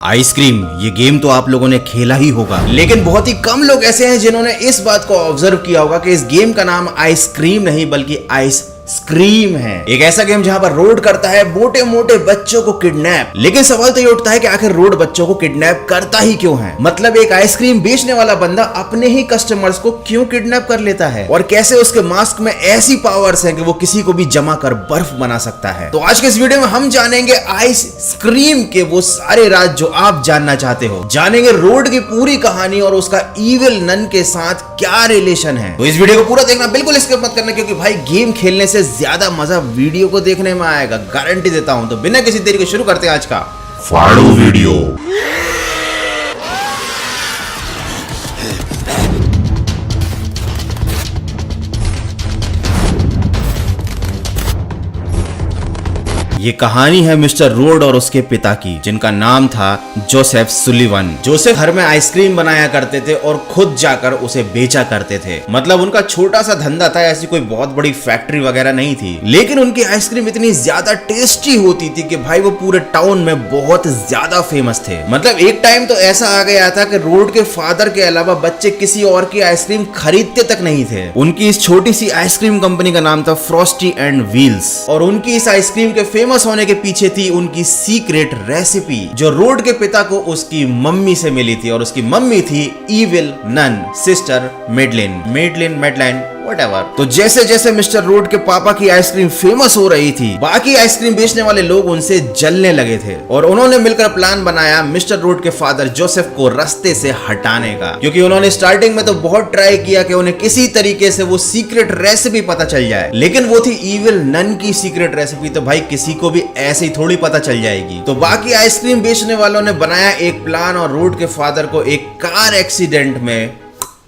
Ice cream ये game तो आप लोगों ने खेला ही होगा, लेकिन बहुत ही कम लोग ऐसे हैं जिन्होंने इस बात को ऑब्जर्व किया होगा कि इस गेम का नाम आइसक्रीम नहीं बल्कि आइस स्क्रीम है। एक ऐसा गेम जहां पर रोड करता है मोटे मोटे बच्चों को किडनैप। लेकिन सवाल तो ये उठता है कि आखिर रोड बच्चों को किडनैप करता ही क्यों है? मतलब एक आइसक्रीम बेचने वाला बंदा अपने ही कस्टमर्स को क्यों किडनैप कर लेता है, और कैसे उसके मास्क में ऐसी पावर्स हैं कि वो किसी को भी जमा कर बर्फ बना सकता है। तो आज के इस वीडियो में हम जानेंगे आइस स्क्रीम के वो सारे राज जो आप जानना चाहते हो। जानेंगे रोड की पूरी कहानी और उसका इविल नन के साथ क्या रिलेशन है। तो इस वीडियो को पूरा देखना, बिल्कुल स्किप मत करना, क्योंकि भाई गेम खेलने से ज्यादा मजा वीडियो को देखने में आएगा, गारंटी देता हूं। तो बिना किसी देरी के शुरू करते हैं आज का फाड़ू वीडियो। ये कहानी है मिस्टर रोड और उसके पिता की, जिनका नाम था जोसेफ सुलिवन। जोसेफ घर में आइसक्रीम बनाया करते थे और खुद जाकर उसे बेचा करते थे। मतलब उनका छोटा सा धंधा था, ऐसी कोई बहुत बड़ी फैक्ट्री वगैरह नहीं थी, लेकिन उनकी आइसक्रीम इतनी ज्यादा टेस्टी होती थी कि भाई वो पूरे टाउन में बहुत ज्यादा फेमस थे। मतलब एक टाइम तो ऐसा आ गया था कि रोड के फादर के अलावा बच्चे किसी और की आइसक्रीम खरीदते तक नहीं थे। उनकी इस छोटी सी आइसक्रीम कंपनी का नाम था फ्रॉस्टी एंड व्हील्स, और उनकी इस आइसक्रीम के फेमस होने के पीछे थी उनकी सीक्रेट रेसिपी, जो रोड के पिता को उसकी मम्मी से मिली थी, और उसकी मम्मी थी evil nun sister Madeline whatever. तो जैसे जैसे मिस्टर रोड के पापा की आइसक्रीम फेमस हो रही थी, बाकी आइसक्रीम बेचने वाले लोग उनसे जलने लगे थे, और उन्होंने मिलकर प्लान बनाया मिस्टर रोड के फादर जोसेफ को रास्ते से हटाने का। क्योंकि उन्होंने स्टार्टिंग में तो बहुत ट्राई किया कि उन्हें किसी तरीके से वो सीक्रेट रेसिपी पता चल जाए, लेकिन वो थी इविल नन की सीक्रेट रेसिपी, तो भाई किसी को भी ऐसे ही थोड़ी पता चल जाएगी। तो बाकी आइसक्रीम बेचने वालों ने बनाया एक प्लान और रोड के फादर को एक कार एक्सीडेंट में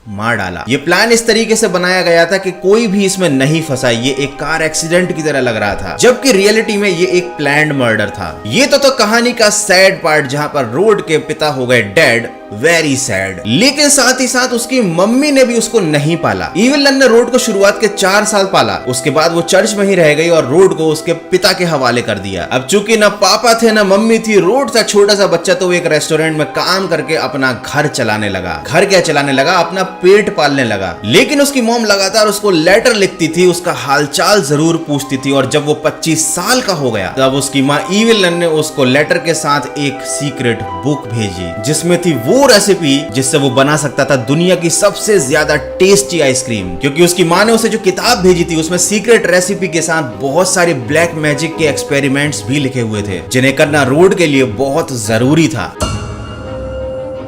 मार डाला। ये प्लान इस तरीके से बनाया गया था कि कोई भी इसमें नहीं फंसा। ये एक कार एक्सीडेंट की तरह लग रहा था, जबकि रियलिटी में ये एक प्लान्ड मर्डर था। ये तो कहानी का सैड पार्ट, जहां पर रोड के पिता हो गए डेड, वेरी सैड। लेकिन साथ ही साथ उसकी मम्मी ने भी उसको नहीं पाला। इविल नन ने रोड को शुरुआत के 4 साल पाला, उसके बाद वो चर्च में ही रह गई और रोड को उसके पिता के हवाले कर दिया। अब चूंकि ना पापा थे ना मम्मी थी, रोड था छोटा सा बच्चा, तो वो एक रेस्टोरेंट में काम करके अपना घर चलाने लगा। घर क्या चलाने लगा, अपना पेट पालने लगा। लेकिन उसकी मॉम लगातार उसको लेटर लिखती थी, उसका हालचाल जरूर पूछती थी, और जब वो 25 साल का हो गया तब उसकी माँ इविल नन ने उसको लेटर के साथ एक सीक्रेट बुक भेजी, जिसमें थी वो रेसिपी जिससे वो बना सकता था दुनिया की सबसे ज्यादा टेस्टी आइसक्रीम। क्योंकि उसकी माँ ने उसे जो किताब भेजी थी उसमें सीक्रेट रेसिपी के साथ बहुत सारे ब्लैक मैजिक के एक्सपेरिमेंट्स भी लिखे हुए थे, जिन्हें करना रोड के लिए बहुत जरूरी था।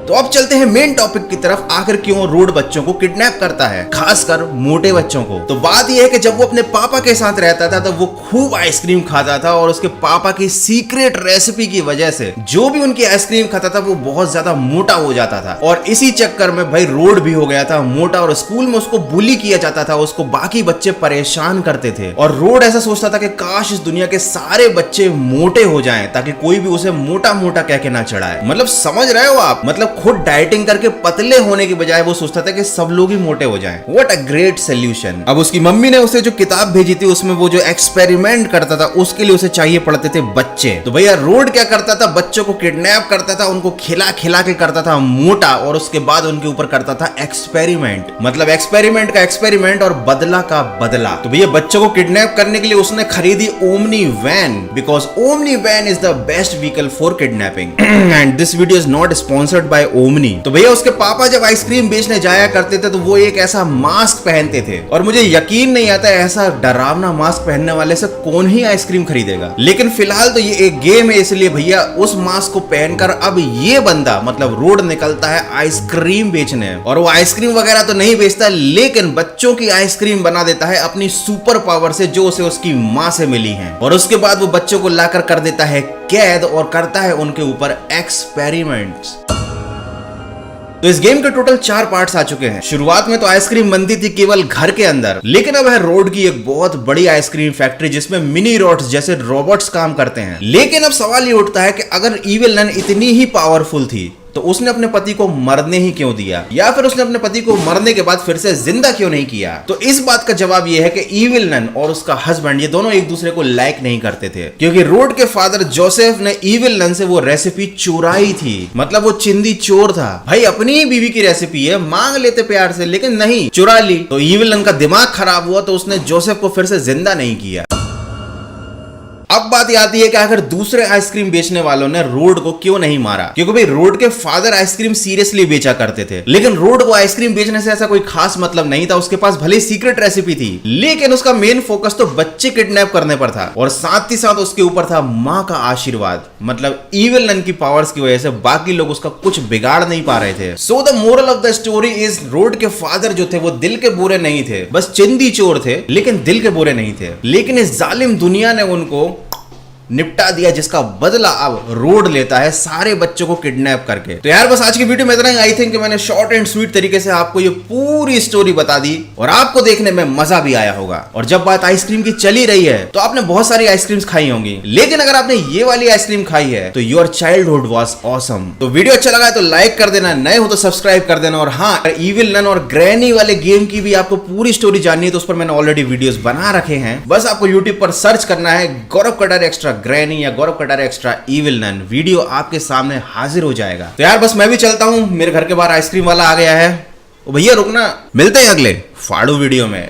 तो अब चलते हैं मेन टॉपिक की तरफ, आखिर क्यों रोड बच्चों को किडनैप करता है, खासकर मोटे बच्चों को। तो बात यह है कि जब वो अपने पापा के साथ रहता था तो वो खूब आइसक्रीम खाता था, और उसके पापा की सीक्रेट रेसिपी की वजह से जो भी उनकी आइसक्रीम खाता था वो बहुत ज्यादा मोटा हो जाता था, और इसी चक्कर में भाई रोड भी हो गया था मोटा, और स्कूल में उसको बुली किया जाता था, उसको बाकी बच्चे परेशान करते थे। और रोड ऐसा सोचता था कि काश इस दुनिया के सारे बच्चे मोटे हो जाएं, ताकि कोई भी उसे मोटा मोटा कह के ना चढ़ाए। मतलब समझ रहे हो आप, मतलब खुद डाइटिंग करके पतले होने की बजाय वो सोचता था कि सब लोग ही मोटे हो जाएं। What a great solution. अब उसकी मम्मी ने उसे जो किताब भेजी थी उसमें वो जो एक्सपेरिमेंट करता था उसके लिए उसे चाहिए पड़ते थे बच्चे। तो भैया रोड क्या करता था, बच्चों को किडनैप करता था, उनको खिला खिला के करता था मोटा, और उसके बाद उनके ऊपर करता था एक्सपेरिमेंट। मतलब एक्सपेरिमेंट का एक्सपेरिमेंट और बदला का बदला। तो भैया बच्चों को किडनैप करने के लिए उसने खरीदी Omni van, because Omni van is the best vehicle for kidnapping. And this video is not sponsored by Omni. तो भैया उसके पापा जब आइसक्रीम बेचने जाया करते थे तो वो एक ऐसा मास्क पहनते थे, और मुझे यकीन नहीं आता ऐसा डरावना मास्क पहनने वाले से कौन ही आइसक्रीम खरीदेगा। लेकिन फिलहाल तो ये एक गेम है, इसलिए भैया उस मास्क को पहनकर अब ये बंदा मतलब रोड निकलता है आइसक्रीम बेचने। और वो आइसक्रीम वगैरह तो नहीं बेचता, लेकिन बच्चों की आइसक्रीम बना देता है अपनी सुपर पावर से, जो उसे उसकी माँ से मिली है। और उसके बाद वो बच्चों को लाकर कर देता है कैद और करता है उनके ऊपर एक्सपेरिमेंट्स। तो इस गेम के टोटल 4 पार्ट्स आ चुके हैं। शुरुआत में तो आइसक्रीम बनती थी केवल घर के अंदर, लेकिन अब है रोड की एक बहुत बड़ी आइसक्रीम फैक्ट्री जिसमें मिनी रोड्स जैसे रोबोट्स काम करते हैं। लेकिन अब सवाल ये उठता है कि अगर इविल नन इतनी ही पावरफुल थी तो उसने अपने पति को मरने ही क्यों दिया, या फिर उसने अपने पति को मरने के बाद फिर से जिंदा क्यों नहीं किया? तो इस बात का जवाब यह है कि ईविल नन और उसका हस्बैंड ये दोनों एक दूसरे को लाइक नहीं करते थे, क्योंकि रोड के फादर जोसेफ ने ईविल नन से वो रेसिपी चुराई थी। मतलब वो चिंदी चोर था। भाई अपनी ही बीवी की रेसिपी है, मांग लेते प्यार से, लेकिन नहीं, चुरा ली। तो ईविल नन का दिमाग खराब हुआ तो उसने जोसेफ को फिर से जिंदा नहीं किया। अब बात आती है कि आखिर दूसरे आइसक्रीम बेचने वालों ने रोड को क्यों नहीं मारा, क्योंकि भाई रोड के फादर आइसक्रीम सीरियसली बेचा करते थे, लेकिन रोड को आइसक्रीम बेचने से ऐसा कोई खास मतलब नहीं था। उसके पास भले सीक्रेट रेसिपी थी, लेकिन उसका मेन फोकस तो बच्चे किडनैप करने पर था, और साथ ही साथ उसके ऊपर था माँ का आशीर्वाद। मतलब ईविल नन की पावर्स की वजह से बाकी लोग उसका कुछ बिगाड़ नहीं पा रहे थे। So the moral of the story is, road के फादर जो थे वो दिल के बुरे नहीं थे, बस चिंदी चोर थे, लेकिन दिल के बुरे नहीं थे। लेकिन इस जालिम दुनिया ने उनको निपटा दिया, जिसका बदला अब रोड लेता है सारे बच्चों को किडनैप करके। तो यार बस आज की वीडियो में इतना ही। आई थिंक मैंने शॉर्ट एंड स्वीट तरीके से आपको ये पूरी स्टोरी बता दी और आपको देखने में मजा भी आया होगा। और जब बात आइसक्रीम की चली रही है तो आपने बहुत सारी आइसक्रीम्स खाई होंगी, लेकिन अगर आपने ये वाली आइसक्रीम खाई है तो योर चाइल्डहुड वाज ऑसम। तो वीडियो अच्छा लगा है तो लाइक कर देना, नए हो तो सब्सक्राइब कर देना। और हाँ, ईविल नन और ग्रैनी वाले गेम की भी आपको पूरी स्टोरी जाननी है तो उस पर मैंने ऑलरेडी वीडियोस बना रखे हैं। बस आपको यूट्यूब पर सर्च करना है गौरव कटारे एक्स्ट्रा ग्रैनी या Gaurav Katare extra evil nun, video आपके सामने हाजिर हो जाएगा। तो यार बस मैं भी चलता हूं, मेरे घर के बाहर आइसक्रीम वाला आ गया है। ओ भैया रुकना, मिलते हैं अगले फाड़ू वीडियो में।